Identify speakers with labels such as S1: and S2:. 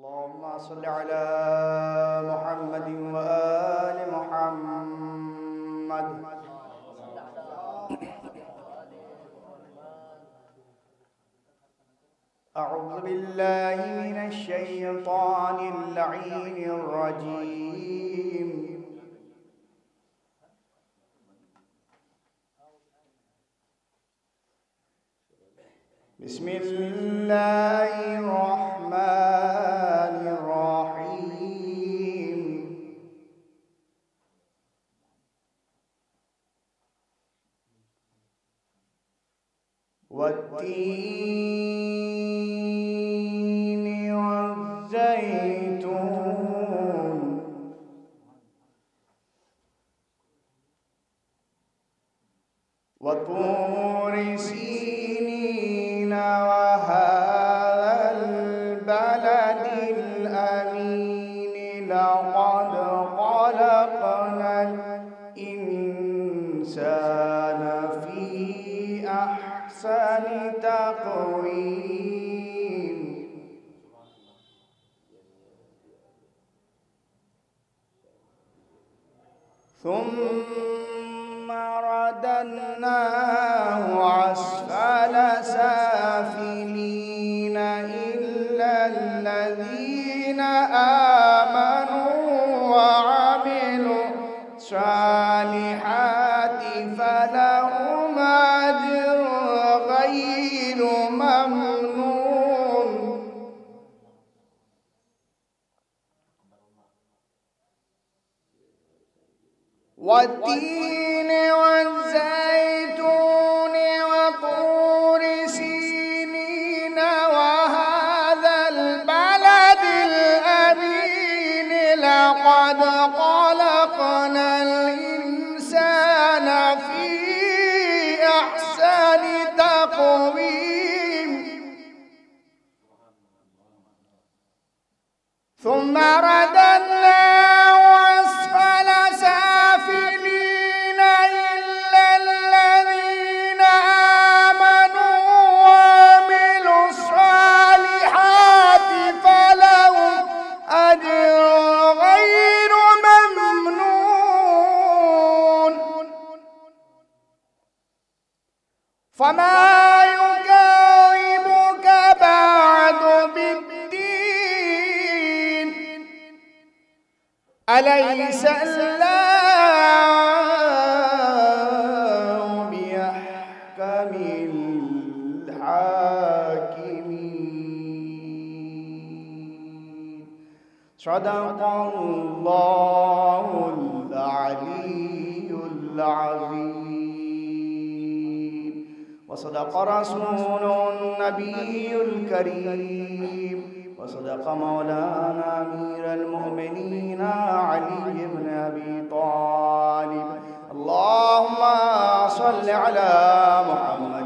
S1: اللهم صل على محمد وآل محمد. أعوذ بالله من الشيطان اللعين الرجيم. بسم الله الرحمن الرحيم. والتين والزيتون وطور سينين وهذا البلد الأمين لقد خلقنا الإنسان في أحسن تقويم ثم رددناه أسفل سافلين إلا الذين آمنوا وعملوا الصالحات فلهم أجر غير ممنون. والتين والزيتون وطور سينين وهذا البلد الأمين لقد خلقنا الإنسان في أحسن تقويم ثم رددناه أسفل سافلين إلا الذين آمنوا وعملوا الصالحات فلهم أجر غير ممنون. فما يكذبك بعد بالدين أليس الله بأحكم الحاكمين. صدق الله العلي العظيم وصدق رسوله النبي الكريم وصدق مولانا أمير المؤمنين علي بن أبي طالب. اللهم صل على محمد